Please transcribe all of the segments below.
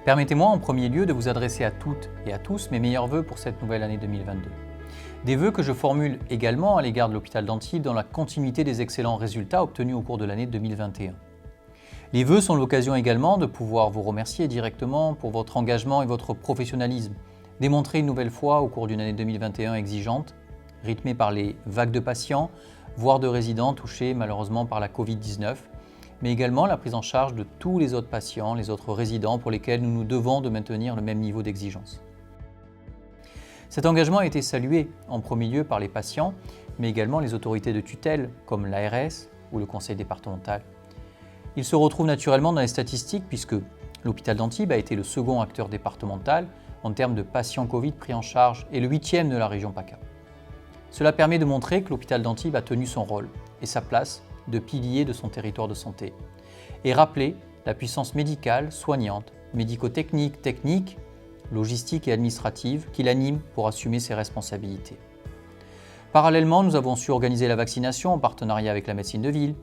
Permettez-moi en premier lieu de vous adresser à toutes et à tous mes meilleurs vœux pour cette nouvelle année 2022. Des vœux que je formule également à l'égard de l'hôpital d'Antibes dans la continuité des excellents résultats obtenus au cours de l'année 2021. Les vœux sont l'occasion également de pouvoir vous remercier directement pour votre engagement et votre professionnalisme, démontré une nouvelle fois au cours d'une année 2021 exigeante, rythmée par les vagues de patients, voire de résidents touchés malheureusement par la Covid-19, mais également la prise en charge de tous les autres patients, les autres résidents pour lesquels nous nous devons de maintenir le même niveau d'exigence. Cet engagement a été salué en premier lieu par les patients, mais également les autorités de tutelle comme l'ARS ou le conseil départemental. Il se retrouve naturellement dans les statistiques puisque l'hôpital d'Antibes a été le second acteur départemental en termes de patients Covid pris en charge et le 8e de la région PACA. Cela permet de montrer que l'hôpital d'Antibes a tenu son rôle et sa place de pilier de son territoire de santé et rappeler la puissance médicale, soignante, médico-technique, technique, logistique et administrative qui l'anime pour assumer ses responsabilités. Parallèlement, nous avons su organiser la vaccination en partenariat avec la médecine de ville,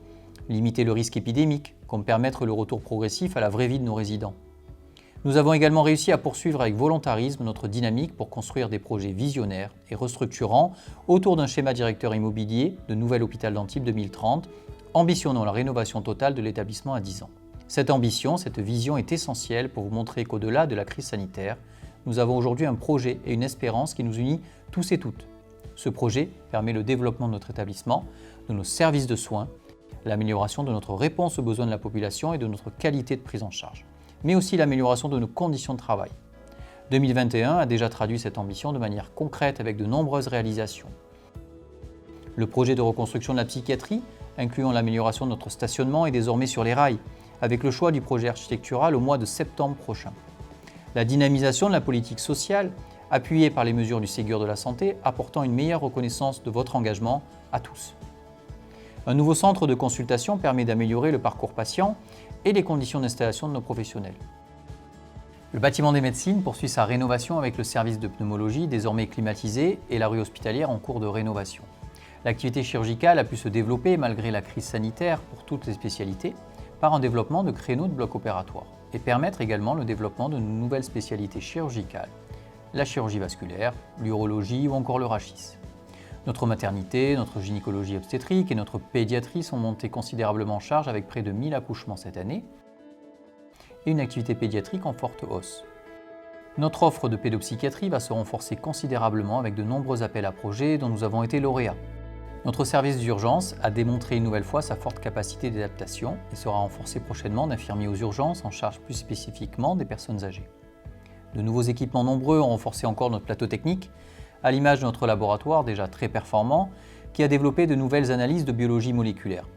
limiter le risque épidémique, comme permettre le retour progressif à la vraie vie de nos résidents. Nous avons également réussi à poursuivre avec volontarisme notre dynamique pour construire des projets visionnaires et restructurants autour d'un schéma directeur immobilier de nouvel hôpital d'Antibes 2030, ambitionnant la rénovation totale de l'établissement à 10 ans. Cette ambition, cette vision est essentielle pour vous montrer qu'au-delà de la crise sanitaire, nous avons aujourd'hui un projet et une espérance qui nous unit tous et toutes. Ce projet permet le développement de notre établissement, de nos services de soins, l'amélioration de notre réponse aux besoins de la population et de notre qualité de prise en charge, mais aussi l'amélioration de nos conditions de travail. 2021 a déjà traduit cette ambition de manière concrète avec de nombreuses réalisations. Le projet de reconstruction de la psychiatrie, incluant l'amélioration de notre stationnement, est désormais sur les rails, avec le choix du projet architectural au mois de septembre prochain. La dynamisation de la politique sociale, appuyée par les mesures du Ségur de la santé, apportant une meilleure reconnaissance de votre engagement à tous. Un nouveau centre de consultation permet d'améliorer le parcours patient et les conditions d'installation de nos professionnels. Le bâtiment des médecines poursuit sa rénovation avec le service de pneumologie désormais climatisé et la rue hospitalière en cours de rénovation. L'activité chirurgicale a pu se développer malgré la crise sanitaire pour toutes les spécialités par un développement de créneaux de blocs opératoires et permettre également le développement de nouvelles spécialités chirurgicales, la chirurgie vasculaire, l'urologie ou encore le rachis. Notre maternité, notre gynécologie obstétrique et notre pédiatrie sont montées considérablement en charge avec près de 1000 accouchements cette année et une activité pédiatrique en forte hausse. Notre offre de pédopsychiatrie va se renforcer considérablement avec de nombreux appels à projets dont nous avons été lauréats. Notre service d'urgence a démontré une nouvelle fois sa forte capacité d'adaptation et sera renforcé prochainement d'infirmiers aux urgences en charge plus spécifiquement des personnes âgées. De nouveaux équipements nombreux ont renforcé encore notre plateau technique, à l'image de notre laboratoire déjà très performant qui a développé de nouvelles analyses de biologie moléculaire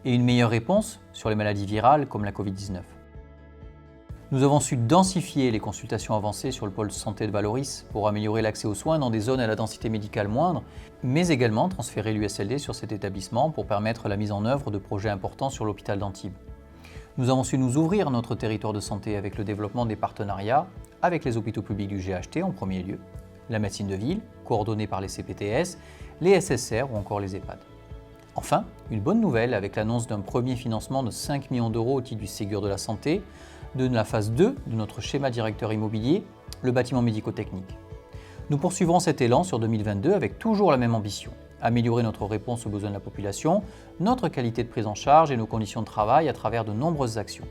et une meilleure réponse sur les maladies virales comme la Covid-19. Nous avons su densifier les consultations avancées sur le pôle santé de Valoris pour améliorer l'accès aux soins dans des zones à la densité médicale moindre, mais également transférer l'USLD sur cet établissement pour permettre la mise en œuvre de projets importants sur l'hôpital d'Antibes. Nous avons su nous ouvrir notre territoire de santé avec le développement des partenariats avec les hôpitaux publics du GHT en premier lieu, la médecine de ville, coordonnée par les CPTS, les SSR ou encore les EHPAD. Enfin, une bonne nouvelle avec l'annonce d'un premier financement de 5 millions d'euros au titre du Ségur de la santé, de la phase 2 de notre schéma directeur immobilier, le bâtiment médico-technique. Nous poursuivrons cet élan sur 2022 avec toujours la même ambition, améliorer notre réponse aux besoins de la population, notre qualité de prise en charge et nos conditions de travail à travers de nombreuses actions.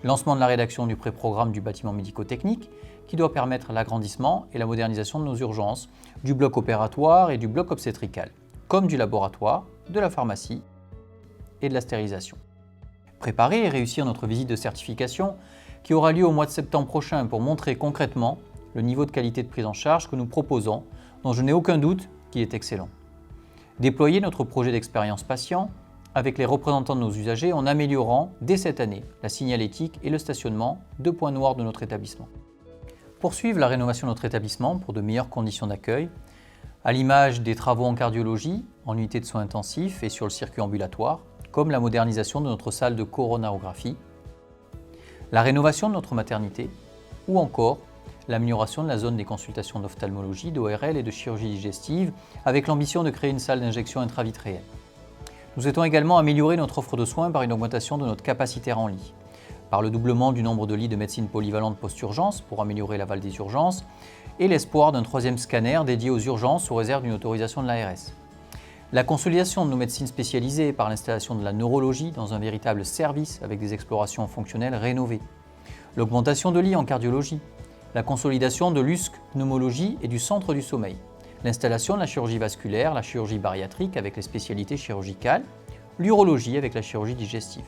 Lancement de la rédaction du pré-programme du bâtiment médico-technique qui doit permettre l'agrandissement et la modernisation de nos urgences, du bloc opératoire et du bloc obstétrical, comme du laboratoire, de la pharmacie et de la stérilisation. Préparer et réussir notre visite de certification qui aura lieu au mois de septembre prochain pour montrer concrètement le niveau de qualité de prise en charge que nous proposons, dont je n'ai aucun doute qu'il est excellent. Déployer notre projet d'expérience patient avec les représentants de nos usagers en améliorant dès cette année la signalétique et le stationnement, 2 points noirs de notre établissement. Poursuivre la rénovation de notre établissement pour de meilleures conditions d'accueil, à l'image des travaux en cardiologie, en unité de soins intensifs et sur le circuit ambulatoire, comme la modernisation de notre salle de coronarographie, la rénovation de notre maternité ou encore l'amélioration de la zone des consultations d'ophtalmologie, d'ORL et de chirurgie digestive avec l'ambition de créer une salle d'injection intravitréenne. Nous souhaitons également améliorer notre offre de soins par une augmentation de notre capacité en lit. par le doublement du nombre de lits de médecine polyvalente post-urgence pour améliorer l'aval des urgences et l'espoir d'un 3e scanner dédié aux urgences sous réserve d'une autorisation de l'ARS. La consolidation de nos médecines spécialisées par l'installation de la neurologie dans un véritable service avec des explorations fonctionnelles rénovées. L'augmentation de lits en cardiologie. La consolidation de l'USC pneumologie et du centre du sommeil. L'installation de la chirurgie vasculaire, la chirurgie bariatrique avec les spécialités chirurgicales, l'urologie avec la chirurgie digestive.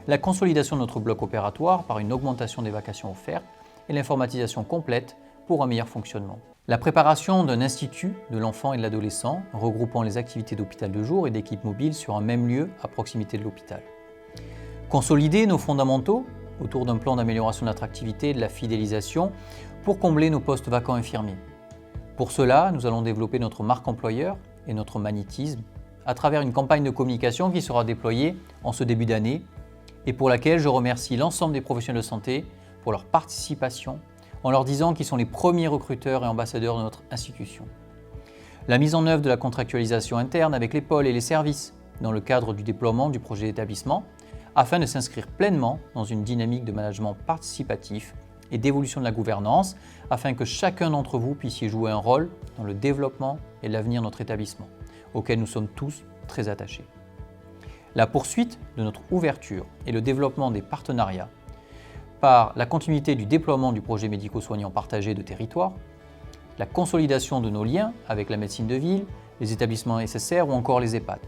La consolidation de notre bloc opératoire par une augmentation des vacations offertes et l'informatisation complète pour un meilleur fonctionnement. La préparation d'un institut de l'enfant et de l'adolescent regroupant les activités d'hôpital de jour et d'équipe mobile sur un même lieu à proximité de l'hôpital. Consolider nos fondamentaux autour d'un plan d'amélioration de l'attractivité et de la fidélisation pour combler nos postes vacants infirmiers. Pour cela, nous allons développer notre marque employeur et notre magnétisme à travers une campagne de communication qui sera déployée en ce début d'année et pour laquelle je remercie l'ensemble des professionnels de santé pour leur participation en leur disant qu'ils sont les premiers recruteurs et ambassadeurs de notre institution. La mise en œuvre de la contractualisation interne avec les pôles et les services dans le cadre du déploiement du projet d'établissement afin de s'inscrire pleinement dans une dynamique de management participatif et d'évolution de la gouvernance afin que chacun d'entre vous puissiez jouer un rôle dans le développement et l'avenir de notre établissement, auquel nous sommes tous très attachés. La poursuite de notre ouverture et le développement des partenariats par la continuité du déploiement du projet médico-soignant partagé de territoire, la consolidation de nos liens avec la médecine de ville, les établissements SSR ou encore les EHPAD.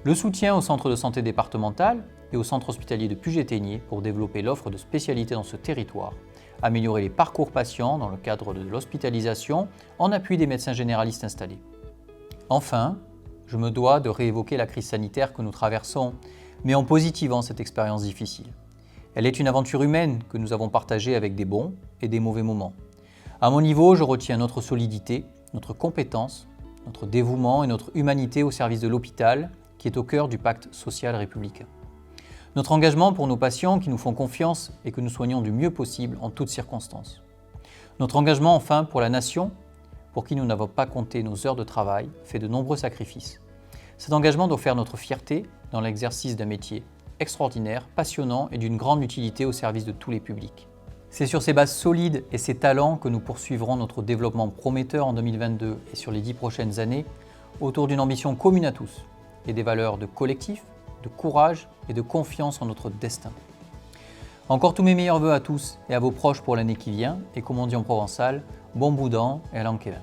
Le soutien au centre de santé départemental et au centre hospitalier de Puget-Théniers pour développer l'offre de spécialités dans ce territoire, améliorer les parcours patients dans le cadre de l'hospitalisation en appui des médecins généralistes installés. Enfin, je me dois de réévoquer la crise sanitaire que nous traversons, mais en positivant cette expérience difficile. Elle est une aventure humaine que nous avons partagée avec des bons et des mauvais moments. À mon niveau, je retiens notre solidité, notre compétence, notre dévouement et notre humanité au service de l'hôpital, qui est au cœur du pacte social républicain. Notre engagement pour nos patients qui nous font confiance et que nous soignons du mieux possible en toutes circonstances. Notre engagement enfin pour la nation, pour qui nous n'avons pas compté nos heures de travail, fait de nombreux sacrifices. Cet engagement doit faire notre fierté dans l'exercice d'un métier extraordinaire, passionnant et d'une grande utilité au service de tous les publics. C'est sur ces bases solides et ces talents que nous poursuivrons notre développement prometteur en 2022 et sur les 10 prochaines années, autour d'une ambition commune à tous et des valeurs de collectif, de courage et de confiance en notre destin. Encore tous mes meilleurs vœux à tous et à vos proches pour l'année qui vient, et comme on dit en provençal, bon boudin et à l'an qui vient.